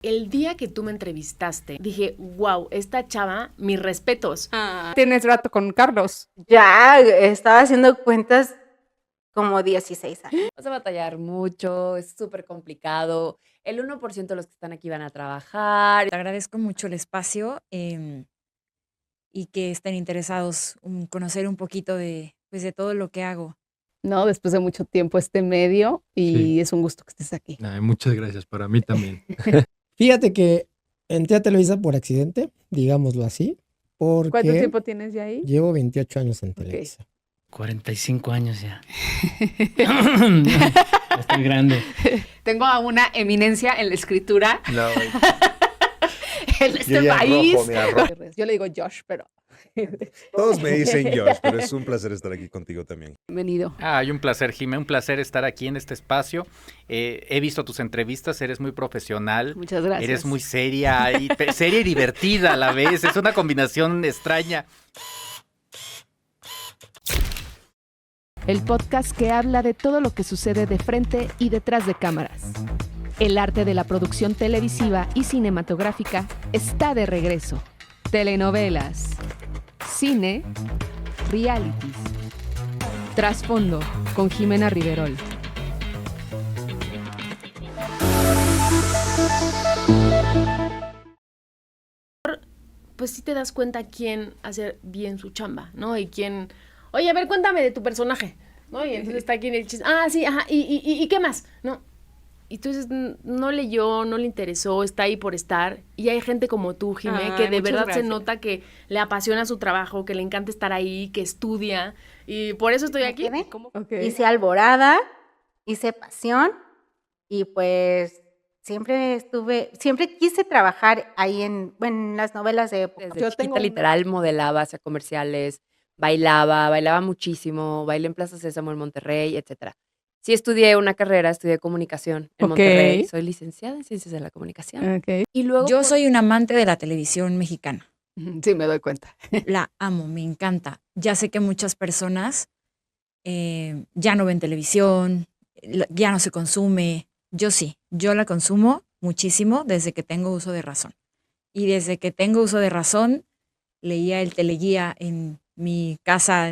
El día que tú me entrevistaste, dije, wow, esta chava, mis respetos. Tienes rato con Carlos. Ya estaba haciendo cuentas como 16 años. Vas a batallar mucho, es súper complicado. El 1% de los que están aquí van a trabajar. Te agradezco mucho el espacio y que estén interesados en conocer un poquito de todo lo que hago. No, después de mucho tiempo este medio y Sí. es un gusto que estés aquí. Ay, muchas gracias, para mí también. Fíjate que entré a Televisa por accidente, digámoslo así, ¿Cuánto porque tiempo tienes de ahí? llevo 28 años en Ok. Televisa. 45 años ya. Ya estoy grande. Tengo a una eminencia en la escritura No, güey. en Yo este ya país. rojo, mira, rojo. Yo le digo Josh, pero Todos me dicen Josh, pero es un placer estar aquí contigo también. bienvenido. Ay, un placer, Jimé, un placer estar aquí en este espacio. He visto tus entrevistas, eres muy profesional, Muchas gracias. eres muy seria seria y divertida a la vez. Es una combinación extraña. El podcast que habla de todo lo que sucede de frente y detrás de cámaras. El arte de la producción televisiva y cinematográfica está de regreso. Telenovelas, cine, realities. Trasfondo con Jimena Riverol. Pues sí te das cuenta quién hace bien su chamba, ¿no? Y quién, oye, a ver, cuéntame de tu personaje, ¿no? Y entonces está aquí en el chiste, sí, ajá, ¿y qué más? ¿No? Y entonces no leyó, no le interesó, está ahí por estar. Y hay gente como tú, Jimé, Ay, que de muchas verdad se gracias. nota que le apasiona su trabajo, que le encanta estar ahí, que estudia. Y por eso estoy Me aquí. quedé. ¿Cómo? Ok. Hice Alborada, hice Pasión y pues siempre quise trabajar ahí en las novelas de época. Desde Yo chiquita tengo una- literal modelaba, hacía comerciales, bailaba muchísimo, bailé en Plaza Sésamo en Monterrey, etcétera. Sí estudié comunicación en Ok. Monterrey, soy licenciada en Ciencias de la Comunicación. Ok. Y luego Yo soy un amante de la televisión mexicana. Sí, me doy cuenta. La amo, me encanta. Ya sé que muchas personas ya no ven televisión, ya no se consume. Yo sí, yo la consumo muchísimo desde que tengo uso de razón. Y desde que tengo uso de razón, leía el teleguía en mi casa,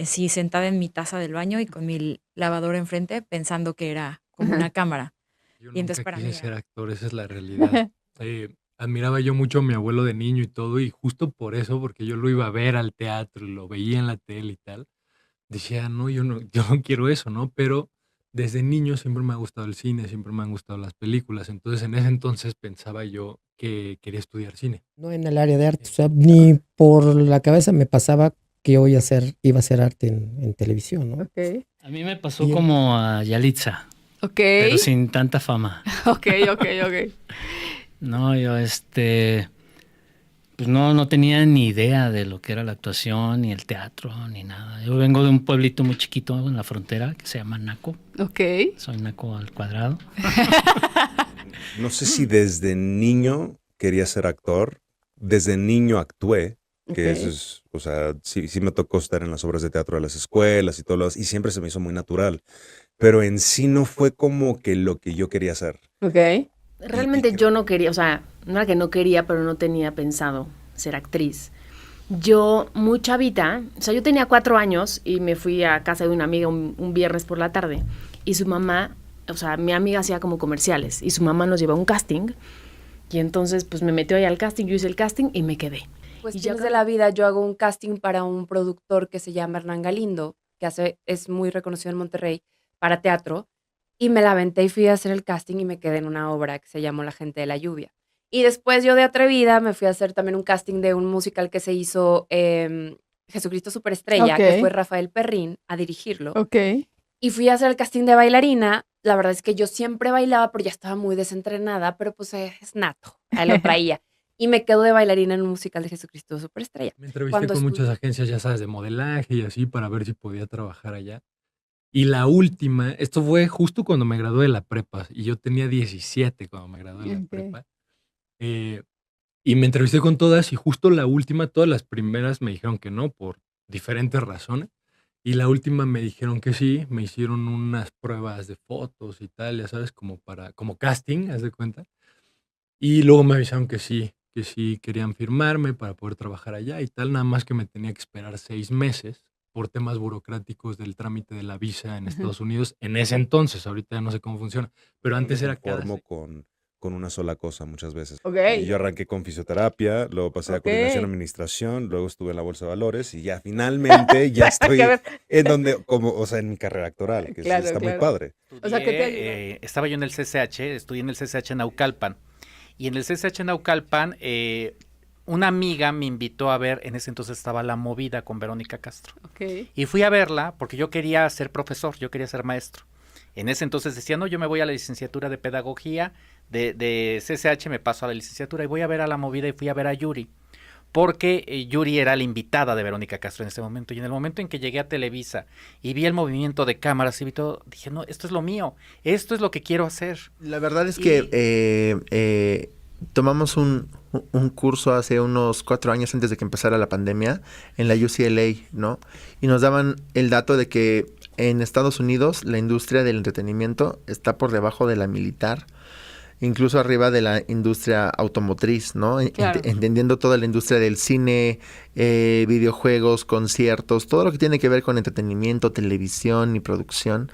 así sentada en mi taza del baño y con mi lavadora enfrente, pensando que era como Ajá. una cámara. Yo Y entonces nunca para quise mí ser era- actor, esa es la realidad. Admiraba yo mucho a mi abuelo de niño y todo, y justo por eso, porque yo lo iba a ver al teatro, y lo veía en la tele y tal, decía, no, yo no quiero eso, ¿no? Pero desde niño siempre me ha gustado el cine, siempre me han gustado las películas, entonces en ese entonces pensaba yo que quería estudiar cine. No en el área de arte, o sea, ni por la cabeza me pasaba que iba a hacer arte en televisión, ¿no? Ok. A mí me pasó Y- como a Yalitza, Ok. pero sin tanta fama. Ok. No, yo pues no tenía ni idea de lo que era la actuación, ni el teatro, ni nada. Yo vengo de un pueblito muy chiquito en la frontera que se llama Naco. Ok. Soy Naco al cuadrado. No sé si desde niño quería ser actor. Desde niño actué, que Ok. eso es, o sea, sí me tocó estar en las obras de teatro de las escuelas y todo lo demás, y siempre se me hizo muy natural. Pero en sí no fue como que lo que yo quería hacer. Ok. Realmente yo no quería, o sea, no era que no quería, pero no tenía pensado ser actriz. Yo, muy chavita, o sea, yo tenía 4 años y me fui a casa de una amiga un viernes por la tarde. Y su mamá, o sea, mi amiga hacía como comerciales y su mamá nos llevó a un casting. Y entonces, pues me metió ahí al casting, yo hice el casting y me quedé. Cuestiones de la vida, yo hago un casting para un productor que se llama Hernán Galindo, que es muy reconocido en Monterrey para teatro, y me la aventé y fui a hacer el casting y me quedé en una obra que se llamó La gente de la lluvia. Y después yo de atrevida me fui a hacer también un casting de un musical que se hizo Jesucristo Superestrella, Ok. que fue Rafael Perrín a dirigirlo. Ok. Y fui a hacer el casting de bailarina. La verdad es que yo siempre bailaba, pero ya estaba muy desentrenada, pero pues es nato, ahí lo traía. Y me quedo de bailarina en un musical de Jesucristo Superestrella. Me entrevisté Cuando con muchas estuve- agencias, ya sabes, de modelaje y así, para ver si podía trabajar allá. Y la última, esto fue justo cuando me gradué de la prepa, y yo tenía 17 cuando me gradué de la Ok. prepa. Y me entrevisté con todas, y justo la última, todas las primeras me dijeron que no, por diferentes razones. Y la última me dijeron que sí, me hicieron unas pruebas de fotos y tal, ya sabes, como casting, haz de cuenta. Y luego me avisaron que sí querían firmarme para poder trabajar allá y tal, nada más que me tenía que esperar 6 meses por temas burocráticos del trámite de la visa en Estados Unidos en ese entonces. Ahorita ya no sé cómo funciona, pero Yo antes me era cada conformo 6. con una sola cosa muchas veces. Ok. Y yo arranqué con fisioterapia, luego pasé a Ok. coordinación administración, luego estuve en la bolsa de valores y ya finalmente ya estoy A ver, en donde, como, o sea, en mi carrera actoral, que sí claro, está muy claro. padre. O sea, ¿qué te ayudó? Estaba yo en el CCH, estudié en el CCH Naucalpan. Y en el CCH Naucalpan, una amiga me invitó a ver, en ese entonces estaba La Movida con Verónica Castro. Ok. Y fui a verla porque yo quería ser profesor, yo quería ser maestro. En ese entonces decía, no, yo me voy a la licenciatura de pedagogía de CCH, me paso a la licenciatura y voy a ver a La Movida y fui a ver a Yuri. Porque Yuri era la invitada de Verónica Castro en ese momento. Y en el momento en que llegué a Televisa y vi el movimiento de cámaras y vi todo, dije, no, esto es lo mío, esto es lo que quiero hacer. La verdad es que tomamos un curso hace unos 4 años antes de que empezara la pandemia en la UCLA, ¿no? Y nos daban el dato de que en Estados Unidos la industria del entretenimiento está por debajo de la militar, incluso arriba de la industria automotriz, ¿no? Claro. Entendiendo toda la industria del cine, videojuegos, conciertos, todo lo que tiene que ver con entretenimiento, televisión y producción.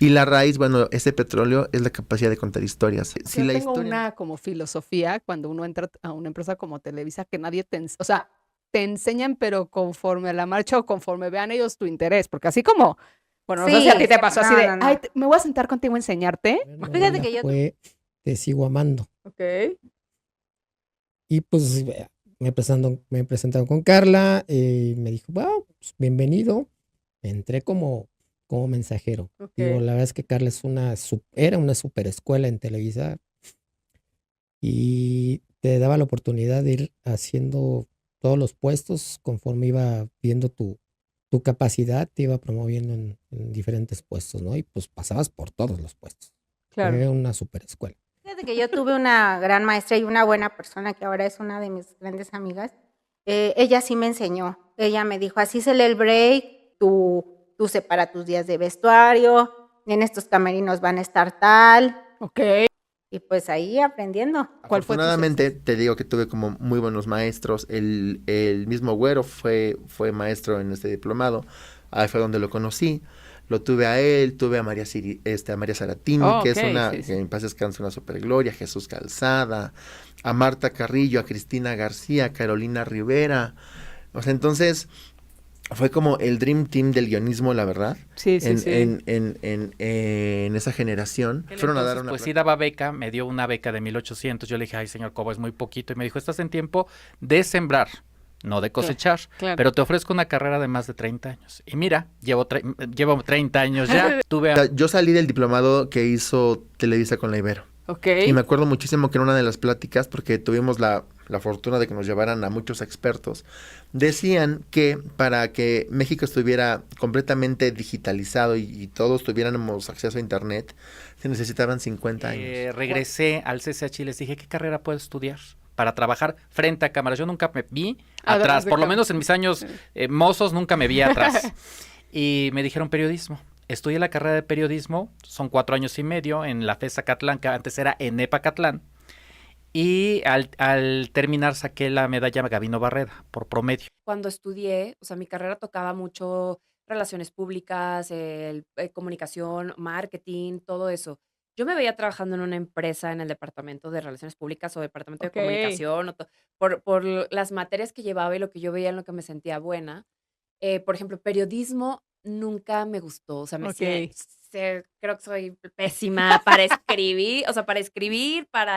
Y la raíz, bueno, ese petróleo es la capacidad de contar historias. Si Yo la tengo historia... una como filosofía cuando uno entra a una empresa como Televisa que nadie o sea, te enseñan pero conforme a la marcha o conforme vean ellos tu interés, porque así como, bueno, no sé si a ti te pasó así de, no. ay, me voy a sentar contigo a enseñarte. Bueno, Fíjate una que yo- fue Te sigo amando. Ok. Y pues me presentaron con Carla, me dijo, wow, pues, bienvenido. Entré como mensajero. Ok. Digo, la verdad es que Carla era una super escuela en Televisa y te daba la oportunidad de ir haciendo todos los puestos conforme iba viendo tu capacidad, te iba promoviendo en diferentes puestos, ¿no? Y pues pasabas por todos los puestos. Claro. Era una super escuela. Fíjate que yo tuve una gran maestra y una buena persona que ahora es una de mis grandes amigas. Ella sí me enseñó. Ella me dijo, así se lee el break, tú separa tus días de vestuario, en estos camerinos van a estar tal. Ok. Y pues ahí aprendiendo. ¿Cuál fue tu Afortunadamente, te digo que tuve como muy buenos maestros. El mismo Güero fue maestro en este diplomado. Ahí fue donde lo conocí. Lo tuve a él, tuve a María Saratini, Oh, que ok, es una, sí, sí. que en paz descanse, una supergloria, Jesús Calzada, a Marta Carrillo, a Cristina García, a Carolina Rivera. O sea, entonces fue como el dream team del guionismo, la verdad. Sí, sí, sí. En esa generación. Fueron a dar una Pues sí daba beca, me dio una beca de 1,800. Yo le dije, ay, señor Cobo, es muy poquito. Y me dijo, estás en tiempo de sembrar, no de cosechar. Claro. Pero te ofrezco una carrera de más de 30 años. Y mira, llevo 30 años ya. Tuve O sea, yo salí del diplomado que hizo Televisa con la Ibero. Ok. Y me acuerdo muchísimo que en una de las pláticas, porque tuvimos la fortuna de que nos llevaran a muchos expertos, decían que para que México estuviera completamente digitalizado y todos tuviéramos acceso a internet, se necesitaban 50 años. regresé al CCH y les dije, ¿qué carrera puedo estudiar para trabajar frente a cámaras? Yo nunca me vi atrás, por lo menos en mis años mozos nunca me vi atrás. Y me dijeron periodismo. Estudié la carrera de periodismo, son 4 años y medio en la FES Zacatlán, que antes era ENEP Catlán. Y al terminar saqué la medalla Gabino Barreda por promedio. Cuando estudié, o sea, mi carrera tocaba mucho relaciones públicas, comunicación, marketing, todo eso. Yo me veía trabajando en una empresa en el departamento de relaciones públicas o departamento Ok. de comunicación, por las materias que llevaba y lo que yo veía en lo que me sentía buena. Por ejemplo, periodismo nunca me gustó, o sea, Ok. creo que soy pésima para escribir, o sea, para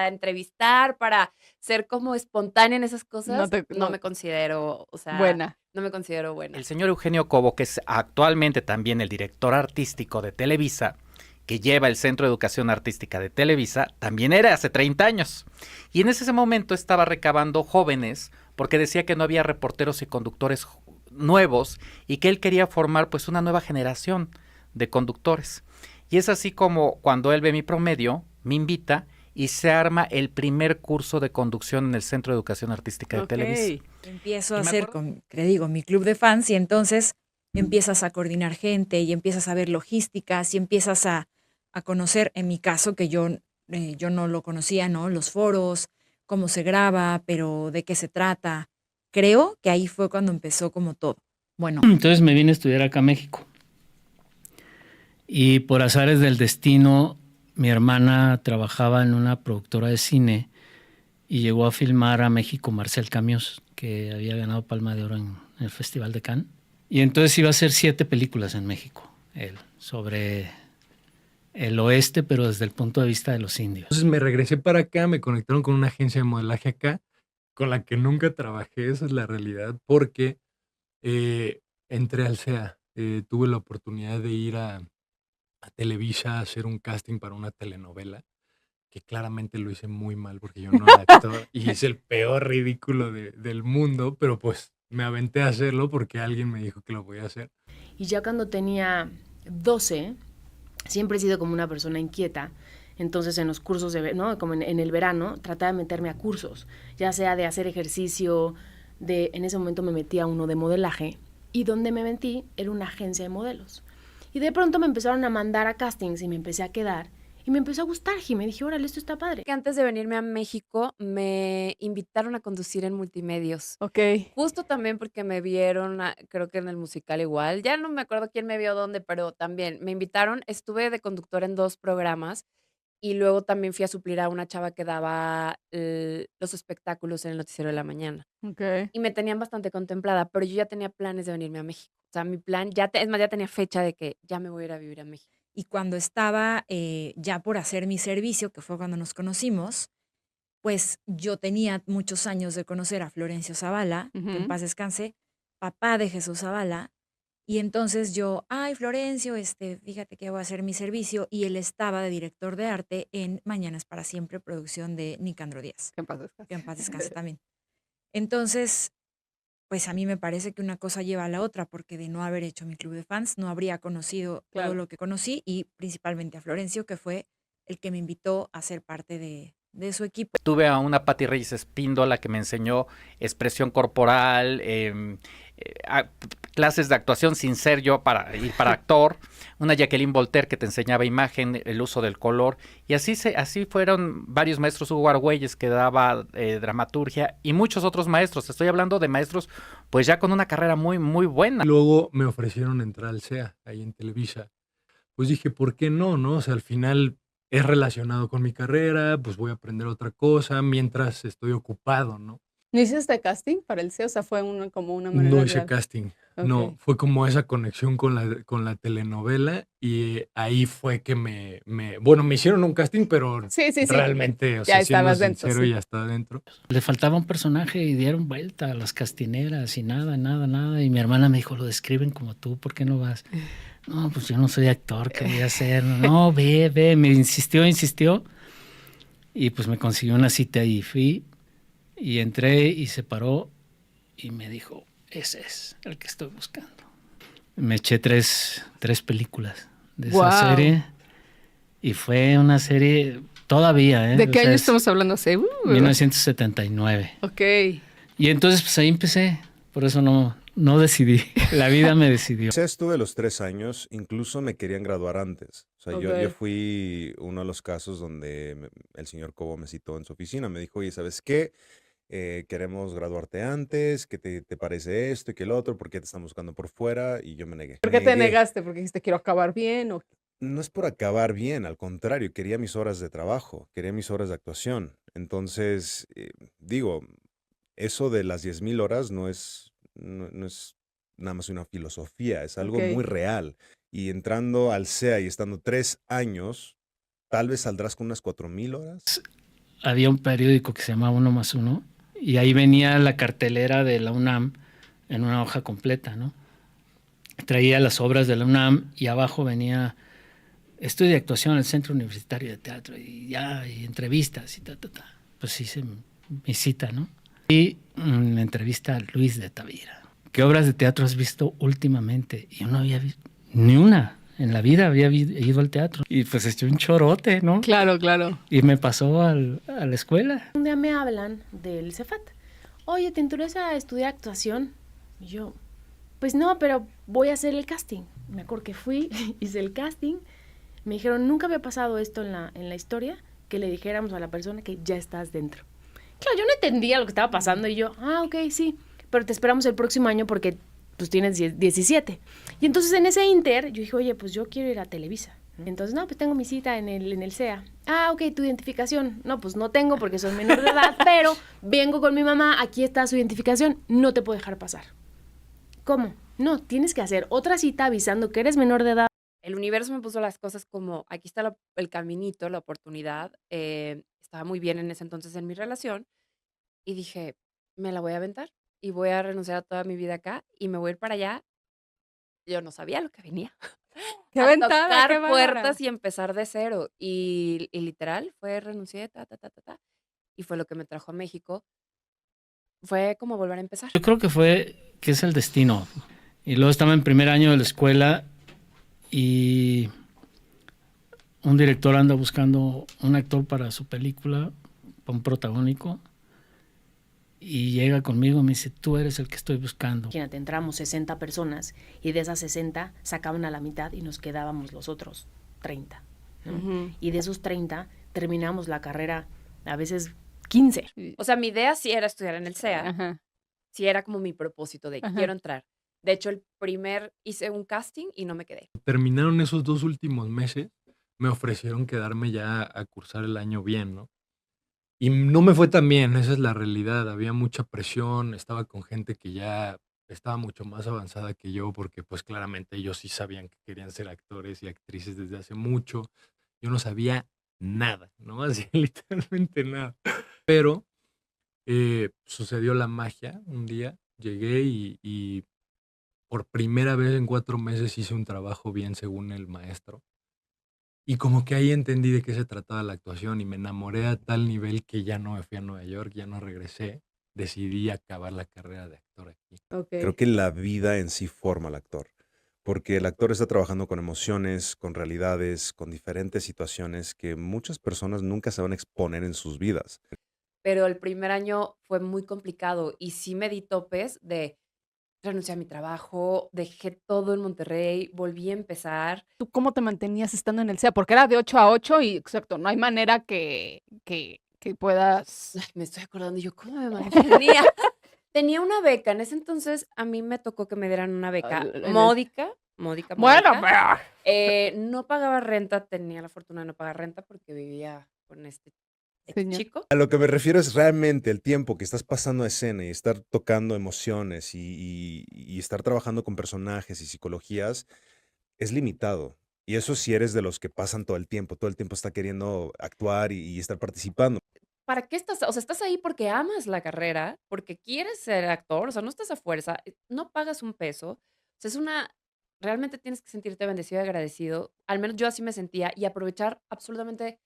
entrevistar, para ser como espontánea en esas cosas, no me considero, o sea, Buena. no me considero buena. El señor Eugenio Cobo, que es actualmente también el director artístico de Televisa, que lleva el Centro de Educación Artística de Televisa, también era hace 30 años. Y en ese momento estaba recabando jóvenes porque decía que no había reporteros y conductores nuevos y que él quería formar pues una nueva generación de conductores. Y es así como cuando él ve mi promedio, me invita y se arma el primer curso de conducción en el Centro de Educación Artística de Televisa. Empiezo Y a me hacer, te digo, mi club de fans y entonces empiezas a coordinar gente y empiezas a ver logísticas y empiezas a conocer, en mi caso, que yo no lo conocía, ¿no? Los foros, cómo se graba, pero de qué se trata. Creo que ahí fue cuando empezó como todo. Bueno, Entonces me vine a estudiar acá a México. Y por azares del destino, mi hermana trabajaba en una productora de cine y llegó a filmar a México Marcel Camiós, que había ganado Palma de Oro en el Festival de Cannes. Y entonces iba a hacer 7 películas en México, él, sobre el oeste, pero desde el punto de vista de los indios. Entonces me regresé para acá, me conectaron con una agencia de modelaje acá, con la que nunca trabajé, esa es la realidad, porque entré al CEA. Tuve la oportunidad de ir a Televisa a hacer un casting para una telenovela, que claramente lo hice muy mal porque yo no era actor y hice el peor ridículo del mundo, pero pues me aventé a hacerlo porque alguien me dijo que lo podía hacer. Y ya cuando tenía 12, siempre he sido como una persona inquieta. Entonces en los cursos, ¿no? Como en el verano, trataba de meterme a cursos, ya sea de hacer ejercicio, en ese momento me metí a uno de modelaje, y donde me metí era una agencia de modelos. Y de pronto me empezaron a mandar a castings y me empecé a quedar. Y me empezó a gustar, y me dije, órale, esto está padre. Que antes de venirme a México me invitaron a conducir en Multimedios. Ok. Justo también porque me vieron, creo que en el musical igual. Ya no me acuerdo quién me vio dónde, pero también me invitaron. Estuve de conductora en 2 programas y luego también fui a suplir a una chava que daba los espectáculos en el noticiero de la mañana. Ok. Y me tenían bastante contemplada, pero yo ya tenía planes de venirme a México. O sea, mi plan, es más, ya tenía fecha de que ya me voy a ir a vivir a México. y cuando estaba ya por hacer mi servicio, que fue cuando nos conocimos, pues yo tenía muchos años de conocer a Florencio Zavala, que en Ujú. paz descanse, papá de Jesús Zavala, y entonces yo, ay, Florencio, fíjate que voy a hacer mi servicio, y él estaba de director de arte en Mañanas para Siempre, producción de Nicandro Díaz, Que en paz descanse. que en paz descanse también. Entonces, pues a mí me parece que una cosa lleva a la otra, porque de no haber hecho mi club de fans, no habría conocido Claro. todo lo que conocí, y principalmente a Florencio, que fue el que me invitó a ser parte de su equipo. Tuve a una Patti Reyes Espíndola que me enseñó expresión corporal, clases de actuación sin ser yo para actor, una Jacqueline Voltaire que te enseñaba imagen, el uso del color, y así fueron varios maestros. Hugo Argüelles que daba dramaturgia y muchos otros maestros. Estoy hablando de maestros pues ya con una carrera muy, muy buena. Luego me ofrecieron entrar al CEA, ahí en Televisa. Pues dije, ¿por qué no? ¿No? O sea, al final es relacionado con mi carrera, pues voy a aprender otra cosa mientras estoy ocupado, ¿no? ¿No hiciste casting para el CEA? O sea, fue como una manera No hice real. casting, Ok. no, fue como esa conexión con la telenovela y ahí fue que bueno, me hicieron un casting, pero Sí. realmente, o Ya sea, siendo estabas dentro, sincero, sí. ya estaba dentro. Le faltaba un personaje y dieron vuelta a las castineras y nada. Y mi hermana me dijo, lo describen como tú, ¿por qué no vas? No, pues yo no soy actor, ¿qué voy a hacer? No, ve, me insistió. Y pues me consiguió una cita y fui y entré y se paró y me dijo, ese es el que estoy buscando. Me eché tres películas de esa Guau. serie y fue una serie todavía, ¿eh? ¿De O qué sea, año es estamos hablando? ¿Sí? 1979. Ok. Y entonces pues ahí empecé, por eso no decidí, la vida me decidió. O sea, estuve los 3 años, incluso me querían graduar antes. O sea, yo Ok. fui uno de los casos donde el señor Cobo me citó en su oficina. Me dijo, oye, ¿sabes qué? Queremos graduarte antes, ¿qué te parece esto y que el otro? ¿Por qué te están buscando por fuera? Y yo me negué. ¿Por qué te Negué. negaste? ¿Porque dijiste quiero acabar bien? ¿O No es por acabar bien, al contrario, quería mis horas de trabajo, quería mis horas de actuación. Entonces, digo, eso de las 10,000 horas no es nada más una filosofía, es algo muy Ok. real. Y entrando al CEA y estando 3 años, tal vez saldrás con unas 4,000 horas. Había un periódico que se llamaba 1+1 y ahí venía la cartelera de la UNAM en una hoja completa, ¿no? Traía las obras de la UNAM y abajo venía estudio de actuación en el Centro Universitario de Teatro y entrevistas y ta. Pues hice mi cita, ¿no? Y me entrevista a Luis de Tavira. ¿Qué obras de teatro has visto últimamente? Y yo no había visto ni una. En la vida había ido al teatro. Y pues eché un chorote, ¿no? Claro. Y me pasó a la escuela. Un día me hablan del Cefat. Oye, ¿te interesa estudiar actuación? Y yo, pues no, pero voy a hacer el casting. Me acuerdo que fui, hice el casting. Me dijeron, nunca había pasado esto en la historia, que le dijéramos a la persona que ya estás dentro. Claro, yo no entendía lo que estaba pasando y yo, ok, sí, pero te esperamos el próximo año porque pues tienes 17. Y entonces en ese inter yo dije, oye, pues yo quiero ir a Televisa. Entonces, no, pues tengo mi cita en el CEA. Ok, tu identificación. No, pues no tengo porque soy menor de edad, pero vengo con mi mamá, aquí está su identificación, no te puedo dejar pasar. ¿Cómo? No, tienes que hacer otra cita avisando que eres menor de edad. El universo me puso las cosas como, aquí está el caminito, la oportunidad. Estaba muy bien en ese entonces en mi relación y dije, me la voy a aventar y voy a renunciar a toda mi vida acá y me voy a ir para allá. Yo no sabía lo que venía. ¡Qué A aventada, tocar qué bárbara! puertas y empezar de cero. Y literal, renuncié, y fue lo que me trajo a México. Fue como volver a empezar. Yo creo que es el destino. Y luego estaba en primer año de la escuela y un director anda buscando un actor para su película, para un protagónico, y llega conmigo y me dice, tú eres el que estoy buscando. Imagínate, entramos 60 personas y de esas 60 sacaban a la mitad y nos quedábamos los otros 30. ¿no? Ujú. Y de esos 30 terminamos la carrera a veces 15. O sea, mi idea sí era estudiar en el CEA. Ajá. Sí era como mi propósito de Ajá. quiero entrar. De hecho, hice un casting y no me quedé. Terminaron esos 2 últimos meses, me ofrecieron quedarme ya a cursar el año bien, ¿no? Y no me fue tan bien, esa es la realidad. Había mucha presión, estaba con gente que ya estaba mucho más avanzada que yo, porque pues claramente ellos sí sabían que querían ser actores y actrices desde hace mucho. Yo no sabía nada, ¿no? Así literalmente nada. Pero sucedió la magia un día, llegué y por primera vez en 4 meses hice un trabajo bien según el maestro. Y como que ahí entendí de qué se trataba la actuación y me enamoré a tal nivel que ya no me fui a Nueva York, ya no regresé. Decidí acabar la carrera de actor aquí. Creo que la vida en sí forma al actor, porque el actor está trabajando con emociones, con realidades, con diferentes situaciones que muchas personas nunca se van a exponer en sus vidas. Pero el primer año fue muy complicado y sí me di topes de renuncié a mi trabajo, dejé todo en Monterrey, volví a empezar. ¿Tú cómo te mantenías estando en el CEA? Porque era de 8 a 8 y, exacto, no hay manera que puedas... Ay, me estoy acordando yo, ¿cómo me mantenía? Tenía una beca. En ese entonces a mí me tocó que me dieran una beca módica. Bueno, No pagaba renta, tenía la fortuna de no pagar renta porque vivía con este Señor. chico. A lo que me refiero es realmente el tiempo que estás pasando a escena y estar tocando emociones y estar trabajando con personajes y psicologías es limitado. Y eso si eres de los que pasan todo el tiempo está queriendo actuar y estar participando. ¿Para qué estás? O sea, estás ahí porque amas la carrera, porque quieres ser actor, o sea, no estás a fuerza, no pagas un peso. O sea, realmente tienes que sentirte bendecido y agradecido. Al menos yo así me sentía y aprovechar absolutamente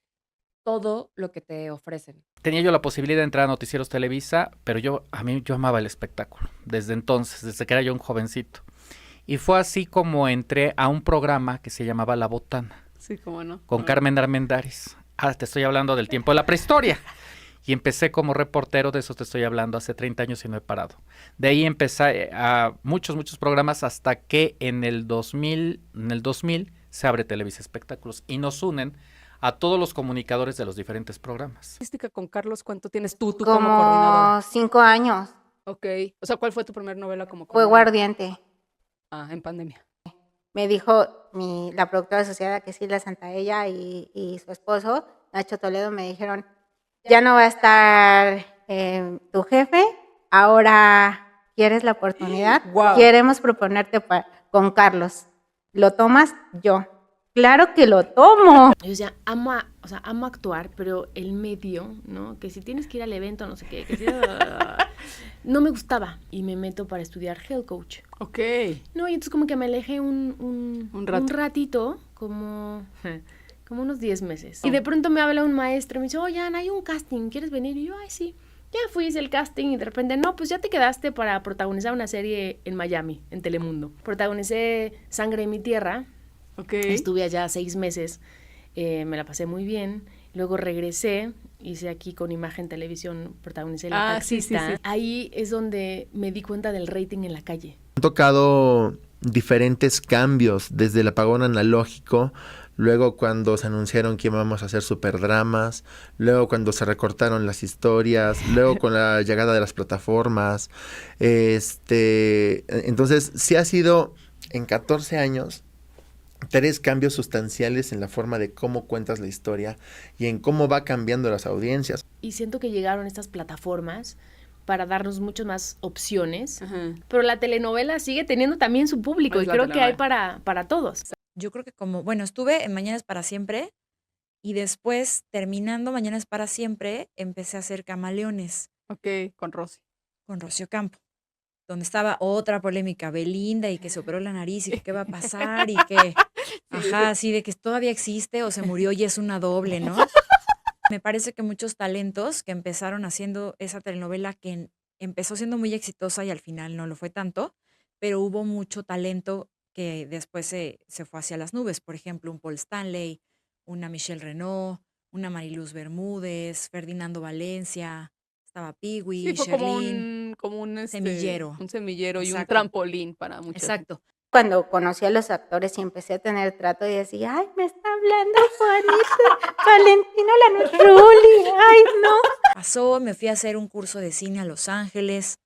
todo lo que te ofrecen. Tenía yo la posibilidad de entrar a Noticieros Televisa, pero yo amaba el espectáculo. Desde entonces, desde que era yo un jovencito. Y fue así como entré a un programa que se llamaba La Botana. Sí, cómo no. Con Carmen Armendáriz. Te estoy hablando del tiempo de la prehistoria. Y empecé como reportero, de eso te estoy hablando, hace 30 años y no he parado. De ahí empecé a muchos programas hasta que en el 2000 se abre Televisa Espectáculos y nos unen a todos los comunicadores de los diferentes programas. Con Carlos, ¿cuánto tienes tú como Como coordinadora? 5 años. Ok. O sea, ¿cuál fue tu primera novela como Fue coordinadora? Guardiente. Ah, en pandemia. Me dijo la productora asociada, que es Silvia Santaella, y su esposo, Nacho Toledo, me dijeron, ya no va a estar tu jefe, ahora quieres la oportunidad, Guau. queremos proponerte con Carlos. ¿Lo tomas? Yo. Claro que lo tomo. Yo decía, amo actuar, pero el medio, ¿no? Que si tienes que ir al evento, no sé qué, que si, no me gustaba. Y me meto para estudiar Health Coach. Ok. No, y entonces como que me alejé un ratito, como unos 10 meses. Y de pronto me habla un maestro, me dice, oye, Ana, hay un casting, ¿quieres venir? Y yo, ay, sí. Ya fui, hice el casting y de repente, no, pues ya te quedaste para protagonizar una serie en Miami, en Telemundo. Protagonicé Sangre de mi Tierra. Okay. Estuve allá 6 meses, me la pasé muy bien. Luego regresé, hice aquí con Imagen Televisión, protagonicé La Taxista. Sí. Ahí es donde me di cuenta del rating en la calle. Han tocado diferentes cambios, desde el apagón analógico, luego cuando se anunciaron que íbamos a hacer superdramas, luego cuando se recortaron las historias, luego con la llegada de las plataformas. Entonces, sí ha sido en 14 años 3 cambios sustanciales en la forma de cómo cuentas la historia y en cómo va cambiando las audiencias. Y siento que llegaron estas plataformas para darnos muchas más opciones, Ajá. pero la telenovela sigue teniendo también su público Es y la creo que hay telenovela. para todos. Yo creo que estuve en Mañanas para Siempre y después, terminando Mañanas para Siempre, empecé a hacer Camaleones Ok, con Rosy. con Rocío Campo, donde estaba otra polémica, Belinda, y que se operó la nariz y que qué va a pasar y que, ajá, así de que todavía existe o se murió y es una doble, ¿no? Me parece que muchos talentos que empezaron haciendo esa telenovela que empezó siendo muy exitosa y al final no lo fue tanto, pero hubo mucho talento que después se fue hacia las nubes. Por ejemplo, un Paul Stanley, una Michelle Renaud, una Mariluz Bermúdez, Ferdinando Valencia, estaba Piwi, Sí, fue Sherlyn. como un semillero. Un semillero y un Exacto. trampolín para muchos. Exacto. Cuando conocí a los actores y empecé a tener trato y decía, ay, me está hablando Juanito, Valentino Lanurruli, ay, no. Pasó, me fui a hacer un curso de cine a Los Ángeles.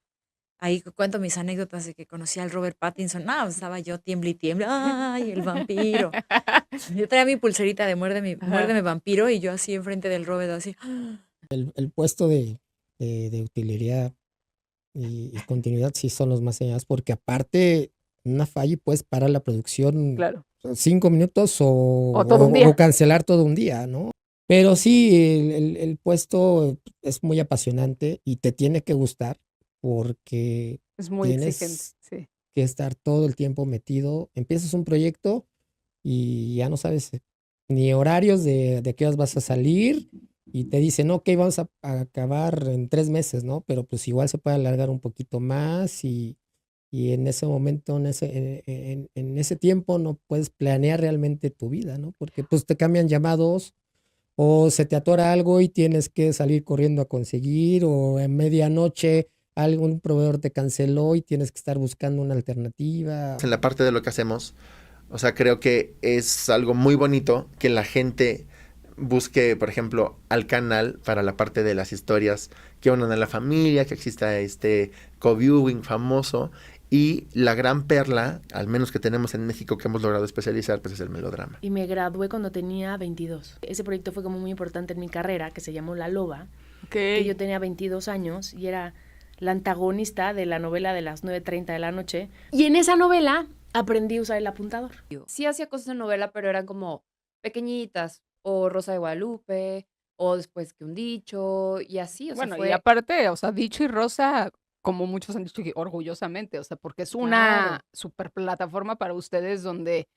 Ahí cuento mis anécdotas de que conocí al Robert Pattinson. No, estaba yo tiemble y tiemble. ¡Ay, el vampiro! Yo traía mi pulserita de muérdeme vampiro y yo así enfrente del Robert, así. El puesto de utilería y continuidad sí son los más señalados, porque aparte una falla y puedes parar la producción Claro. 5 minutos O todo un día. o cancelar todo un día, ¿no? Pero sí, el puesto es muy apasionante y te tiene que gustar porque Es muy tienes exigente, sí. que estar todo el tiempo metido. Empiezas un proyecto y ya no sabes ni horarios de qué horas vas a salir y te dicen, ok, vamos a acabar en 3 meses, ¿no? Pero pues igual se puede alargar un poquito más y en ese momento, en ese tiempo no puedes planear realmente tu vida, ¿no? Porque pues te cambian llamados o se te atora algo y tienes que salir corriendo a conseguir, o en medianoche algún proveedor te canceló y tienes que estar buscando una alternativa. En la parte de lo que hacemos, o sea, creo que es algo muy bonito que la gente busque, por ejemplo, al canal para la parte de las historias que unan a la familia, que exista este co-viewing famoso, y la gran perla, al menos que tenemos en México que hemos logrado especializar, pues es el melodrama. Y me gradué cuando tenía 22. Ese proyecto fue como muy importante en mi carrera, que se llamó La Loba, que yo tenía 22 años y era la antagonista de la novela de las 9:30 de la noche. Y en esa novela aprendí a usar el apuntador. Sí hacía cosas en novela, pero eran como pequeñitas, o Rosa de Guadalupe, o después que un dicho, y así, o sea, Bueno, fue... y aparte, o sea, Dicho y Rosa, como muchos han dicho, que orgullosamente, o sea, porque es una Claro. super plataforma para ustedes donde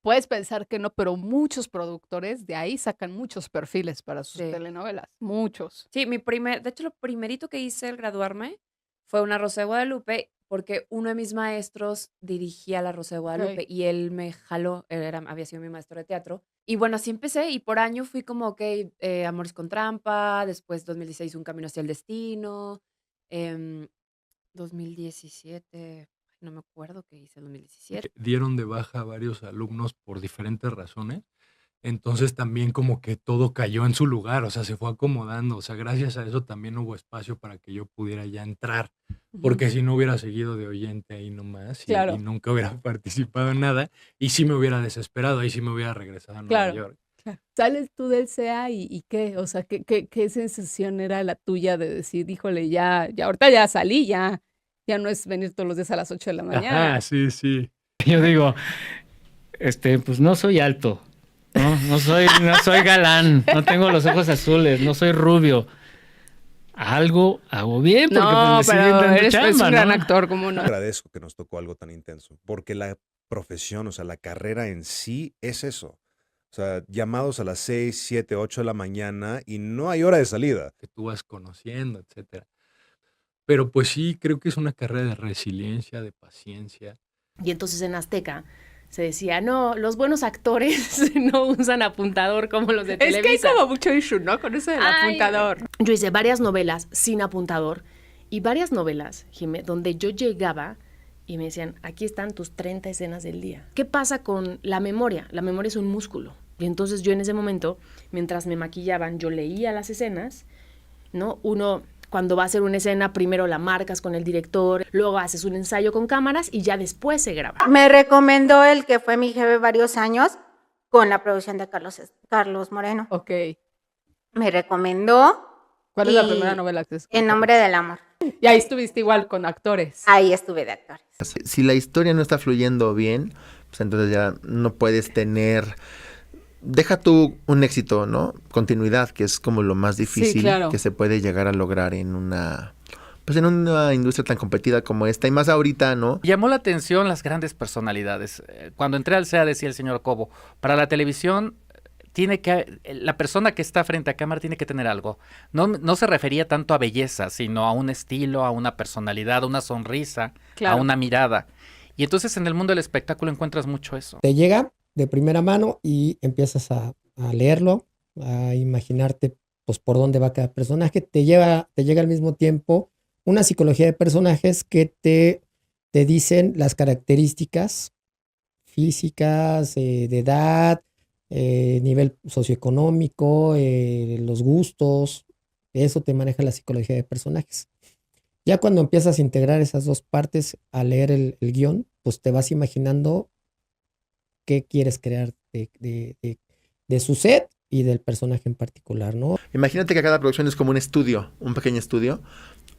puedes pensar que no, pero muchos productores de ahí sacan muchos perfiles para sus Sí. telenovelas, muchos. Sí, de hecho, lo primerito que hice al graduarme fue una Rosa de Guadalupe, porque uno de mis maestros dirigía la Rosa de Guadalupe Ok. y él me jaló, había sido mi maestro de teatro. Y bueno, así empecé y por año fui como, ok, Amores con Trampa, después 2016 Un Camino hacia el Destino, 2017, no me acuerdo qué hice en 2017. Dieron de baja a varios alumnos por diferentes razones. Entonces también como que todo cayó en su lugar, o sea, se fue acomodando. O sea, gracias a eso también hubo espacio para que yo pudiera ya entrar, porque si no hubiera seguido de oyente ahí nomás Claro. y nunca hubiera participado en nada, y sí me hubiera desesperado, ahí sí me hubiera regresado a Nueva Claro. York. Sales tú del CEA y qué, o sea, ¿qué sensación era la tuya de decir, híjole, ya ahorita ya salí, ya no es venir todos los días a las 8 de la mañana? Ajá, sí, sí. Yo digo, pues no soy alto, no soy galán, no tengo los ojos azules, no soy rubio. Algo hago bien porque No, pues, me siguen pero dando eres un chamba, gran ¿no? actor, ¿cómo no? Agradezco que nos tocó algo tan intenso, porque la profesión, o sea, la carrera en sí es eso. O sea, llamados a las 6, 7, 8 de la mañana y no hay hora de salida. Que tú vas conociendo, etcétera. Pero pues sí, creo que es una carrera de resiliencia, de paciencia. Y entonces en Azteca se decía, no, los buenos actores no usan apuntador como los de Es que hay Televisa. como mucho issue, ¿no? Con eso del Ay, apuntador. Yo hice varias novelas sin apuntador y varias novelas, Jimé, donde yo llegaba y me decían, aquí están tus 30 escenas del día. ¿Qué pasa con la memoria? La memoria es un músculo. Y entonces yo en ese momento, mientras me maquillaban, yo leía las escenas, ¿no? Uno, cuando va a hacer una escena, primero la marcas con el director, luego haces un ensayo con cámaras y ya después se graba. Me recomendó el que fue mi jefe varios años con la producción de Carlos Moreno. Ok. Me recomendó. ¿Cuál es la primera novela que es? En nombre del amor. Y ahí estuviste igual con actores. Ahí estuve de actores. Si la historia no está fluyendo bien, pues entonces ya no puedes tener... Deja tú un éxito, ¿no? Continuidad, que es como lo más difícil claro. que se puede llegar a lograr en una... Pues en una industria tan competida como esta, y más ahorita, ¿no? Llamó la atención las grandes personalidades. Cuando entré al SEA decía el señor Cobo, para la televisión la persona que está frente a cámara tiene que tener algo. No se refería tanto a belleza, sino a un estilo, a una personalidad, a una sonrisa, Claro. a una mirada. Y entonces en el mundo del espectáculo encuentras mucho eso. Te llega de primera mano y empiezas a leerlo, a imaginarte pues por dónde va cada personaje. Te llega al mismo tiempo una psicología de personajes que te dicen las características físicas, de edad, nivel socioeconómico, los gustos. Eso te maneja la psicología de personajes. Ya cuando empiezas a integrar esas dos partes a leer el guión, pues te vas imaginando qué quieres crear de su set y del personaje en particular, ¿no? Imagínate que cada producción es como un estudio, un pequeño estudio,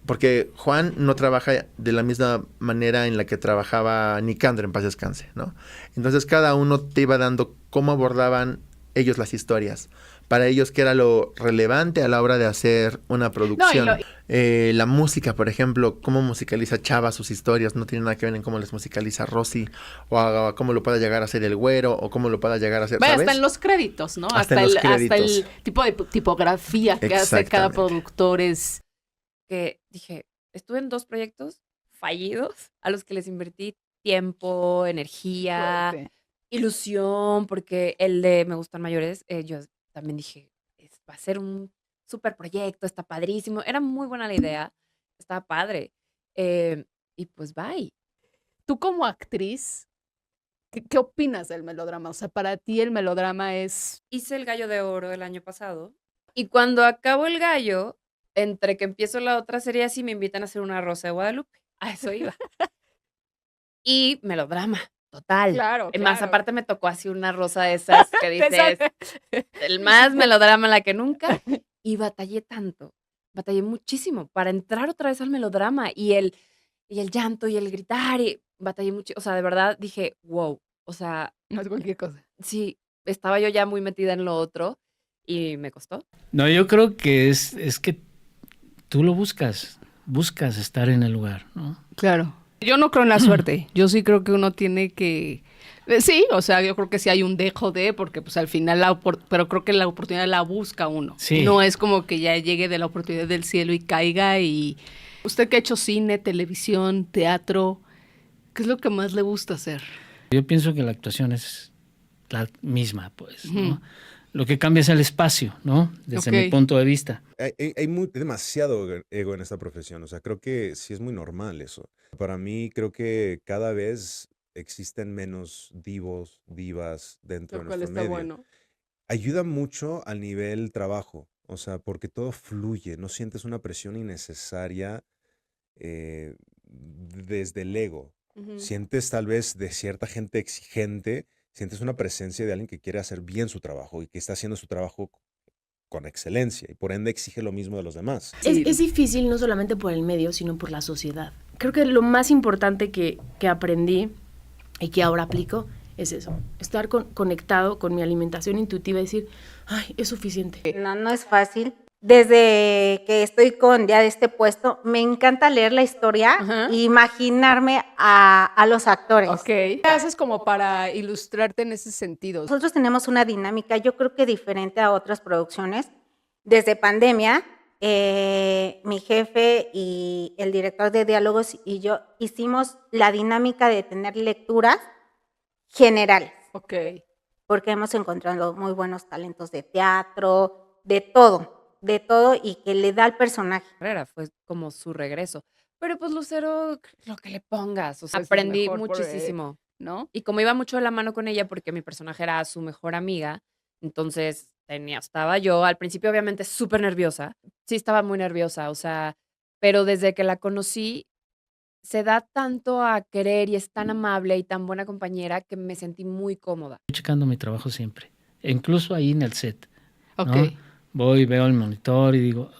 porque Juan no trabaja de la misma manera en la que trabajaba Nicandro, en paz descanse, ¿no? Entonces cada uno te iba dando cómo abordaban ellos las historias. Para ellos, qué era lo relevante a la hora de hacer una producción. La música, por ejemplo, cómo musicaliza Chava sus historias, no tiene nada que ver en cómo les musicaliza Rosy, o a cómo lo pueda llegar a hacer el Güero, o cómo lo pueda llegar a hacer, Vaya, ¿sabes? hasta en los créditos, ¿no? Hasta el tipo de tipografía que hace cada Exactamente. productor es... Que dije, estuve en 2 proyectos fallidos a los que les invertí tiempo, energía, fuerte. ilusión, porque el de Me Gustan Mayores, yo también dije, va a ser un súper proyecto, está padrísimo, era muy buena la idea, estaba padre. Y pues bye. Tú como actriz, ¿qué opinas del melodrama? O sea, para ti el melodrama es... Hice el Gallo de Oro el año pasado y cuando acabo el Gallo, entre que empiezo la otra serie así, me invitan a hacer una Rosa de Guadalupe. A eso iba. Y melodrama, total. Claro, Más claro. aparte me tocó así una rosa de esas que dices, el más melodrama la que nunca. Y batallé tanto, batallé muchísimo para entrar otra vez al melodrama y el llanto y el gritar. Y batallé mucho, o sea, de verdad dije, wow, o sea, No es cualquier cosa. sí, estaba yo ya muy metida en lo otro y me costó. No, yo creo que es que tú lo buscas estar en el lugar, ¿no? Claro. Yo no creo en la suerte. Yo sí creo que uno tiene que... Sí, o sea, yo creo que sí hay un dejo de, porque pues al final, pero creo que la oportunidad la busca uno. Sí. No es como que ya llegue de la oportunidad del cielo y caiga y... Usted que ha hecho cine, televisión, teatro, ¿qué es lo que más le gusta hacer? Yo pienso que la actuación es la misma, pues, ¿no? Ujú. Lo que cambia es el espacio, ¿no? Desde mi Ok. punto de vista. Hay demasiado ego en esta profesión, o sea, creo que sí es muy normal eso. Para mí creo que cada vez existen menos divos, divas dentro Lo de cual nuestro está medio. bueno. Ayuda mucho al nivel trabajo, o sea, porque todo fluye, no sientes una presión innecesaria desde el ego. Ujú. Sientes tal vez de cierta gente exigente, sientes una presencia de alguien que quiere hacer bien su trabajo y que está haciendo su trabajo con excelencia y por ende exige lo mismo de los demás. Es difícil no solamente por el medio, sino por la sociedad. Creo que lo más importante que aprendí y que ahora aplico es eso, estar conectado con mi alimentación intuitiva y decir, ay, es suficiente. No es fácil. Desde que estoy con ya de este puesto, me encanta leer la historia Ajá. e imaginarme a los actores. Ok. ¿Qué haces como para ilustrarte en ese sentido? Nosotros tenemos una dinámica, yo creo que diferente a otras producciones. Desde pandemia, mi jefe y el director de diálogos y yo hicimos la dinámica de tener lecturas generales, Ok. porque hemos encontrado muy buenos talentos de teatro, de todo. de todo y que le da al personaje. Fue como su regreso. Pero pues Lucero, lo que le pongas, o sea, Pues, es aprendí mejor por, muchísimo. ¿no? Y como iba mucho de la mano con ella, porque mi personaje era su mejor amiga, entonces estaba yo al principio obviamente súper nerviosa. Sí, estaba muy nerviosa, o sea, pero desde que la conocí, se da tanto a querer y es tan amable y tan buena compañera que me sentí muy cómoda. Estoy checando mi trabajo siempre, incluso ahí en el set, ¿no? Ok. Voy, veo el monitor y digo,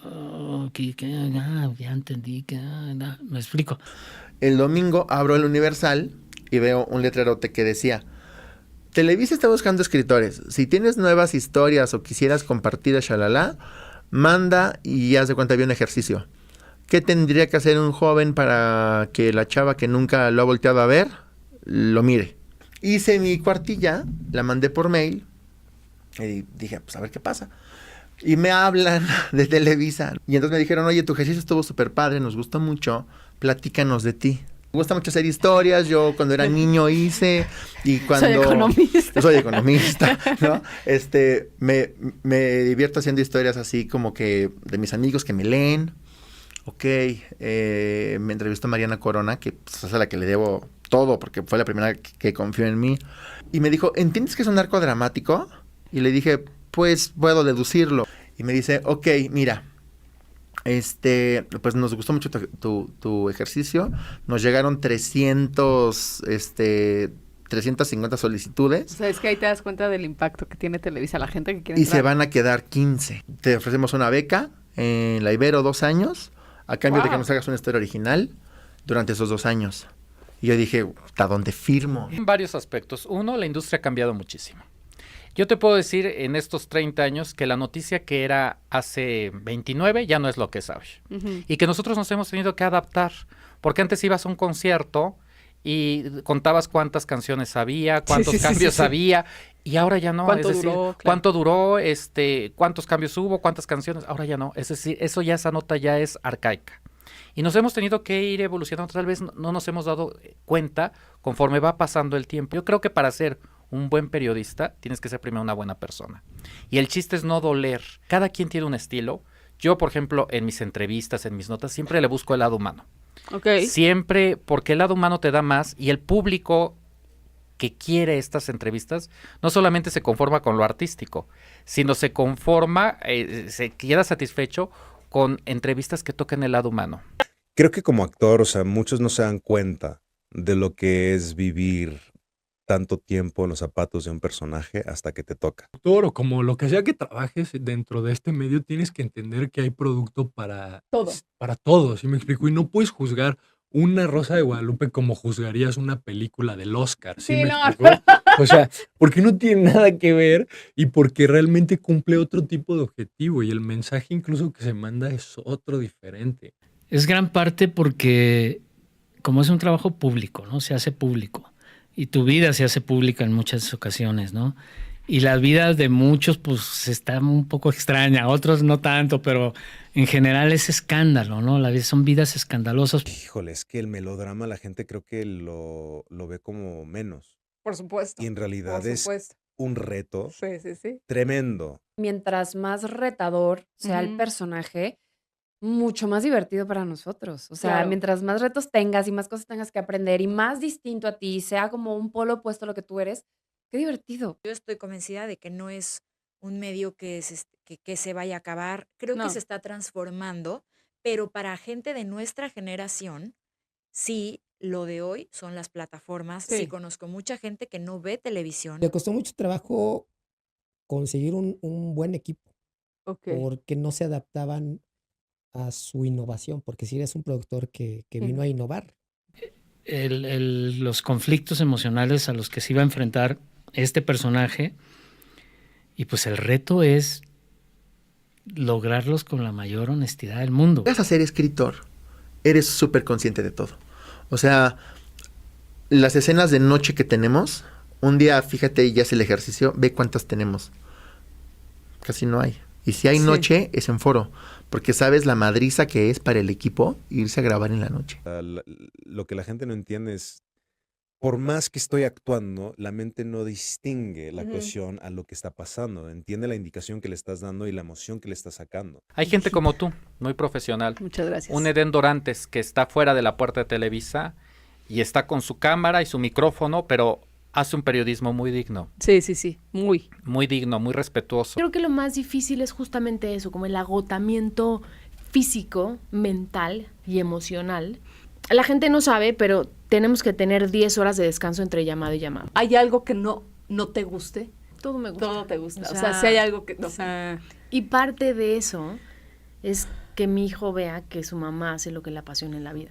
ya entendí, me explico. El domingo abro el Universal y veo un letrerote que decía: Televisa está buscando escritores. Si tienes nuevas historias o quisieras compartir a Shalala, manda y haz de cuenta había un ejercicio. ¿Qué tendría que hacer un joven para que la chava que nunca lo ha volteado a ver, lo mire? Hice mi cuartilla, la mandé por mail y dije, pues a ver qué pasa. Y me hablan de Televisa. Y entonces me dijeron, oye, tu ejercicio estuvo súper padre, nos gustó mucho, platícanos de ti. Me gusta mucho hacer historias, yo cuando era niño hice, y cuando... Soy economista. Soy economista, ¿no? Me divierto haciendo historias así como que de mis amigos que me leen. Ok, me entrevistó Mariana Corona, que pues, es a la que le debo todo, porque fue la primera que confió en mí. Y me dijo, ¿entiendes que es un arco dramático? Y le dije, pues puedo deducirlo. Y me dice, ok, mira, pues nos gustó mucho tu ejercicio. Nos llegaron 350 solicitudes. O sea, es que ahí te das cuenta del impacto que tiene Televisa, la gente que quiere Y entrar. se van a quedar 15. Te ofrecemos una beca en la Ibero 2 años, a cambio de que nos hagas una historia original durante esos 2 años. Y yo dije, ¿hasta dónde firmo? En varios aspectos. Uno, la industria ha cambiado muchísimo. Yo te puedo decir en estos 30 años que la noticia que era hace 29 ya no es lo que es hoy. Y que nosotros nos hemos tenido que adaptar. Porque antes ibas a un concierto y contabas cuántas canciones había, cuántos cambios había, y ahora ya no. ¿Cuánto es decir, duró? Claro. cuánto duró, cuántos cambios hubo, cuántas canciones, ahora ya no. Es decir, esa nota ya es arcaica. Y nos hemos tenido que ir evolucionando, tal vez no nos hemos dado cuenta conforme va pasando el tiempo. Yo creo que para ser un buen periodista tienes que ser primero una buena persona. Y el chiste es no doler. Cada quien tiene un estilo. Yo, por ejemplo, en mis entrevistas, en mis notas, siempre le busco el lado humano. Okay. Siempre, porque el lado humano te da más y el público que quiere estas entrevistas no solamente se conforma con lo artístico, sino se conforma, se queda satisfecho con entrevistas que toquen el lado humano. Creo que como actor, o sea, muchos no se dan cuenta de lo que es vivir tanto tiempo en los zapatos de un personaje hasta que te toca. O como lo que sea que trabajes dentro de este medio, tienes que entender que hay producto para todo, ¿sí me explico? Y no puedes juzgar una Rosa de Guadalupe como juzgarías una película del Oscar, ¿sí me explico? O sea, porque no tiene nada que ver y porque realmente cumple otro tipo de objetivo y el mensaje incluso que se manda es otro diferente. Es gran parte porque como es un trabajo público, ¿no? Se hace público. Y tu vida se hace pública en muchas ocasiones, ¿no? Y la vida de muchos, pues, está un poco extraña, otros no tanto, pero en general es escándalo, ¿no? Son vidas escandalosas. Híjole, es que el melodrama la gente creo que lo ve como menos. Por supuesto. Y en realidad es un reto tremendo. Mientras más retador sea el personaje, mucho más divertido para nosotros. O sea, mientras más retos tengas y más cosas tengas que aprender y más distinto a ti, sea como un polo opuesto a lo que tú eres, qué divertido. Yo estoy convencida de que no es un medio que se vaya a acabar. Creo que se está transformando, pero para gente de nuestra generación, sí, lo de hoy son las plataformas. Sí, conozco mucha gente que no ve televisión. Le costó mucho trabajo conseguir un buen equipo, porque no se adaptaban a su innovación, porque si eres un productor que vino a innovar. Los conflictos emocionales a los que se iba a enfrentar este personaje, y pues el reto es lograrlos con la mayor honestidad del mundo. Vas a ser escritor, eres súper consciente de todo. O sea, las escenas de noche que tenemos, un día, fíjate, y ya es el ejercicio, ve cuántas tenemos. Casi no hay. Y si hay noche, es en foro. Porque sabes la madriza que es para el equipo irse a grabar en la noche. Lo que la gente no entiende es por más que estoy actuando, la mente no distingue la actuación a lo que está pasando. Entiende la indicación que le estás dando y la emoción que le estás sacando. Hay gente como tú, muy profesional. Muchas gracias. Un Edén Dorantes que está fuera de la puerta de Televisa y está con su cámara y su micrófono, pero hace un periodismo muy digno. Sí, muy. Muy digno, muy respetuoso. Creo que lo más difícil es justamente eso, como el agotamiento físico, mental y emocional. La gente no sabe, pero tenemos que tener 10 horas de descanso entre llamado y llamado. ¿Hay algo que no te guste? Todo me gusta. Todo te gusta. O sea, si hay algo que... O sea, y parte de eso es que mi hijo vea que su mamá hace lo que le apasiona en la vida.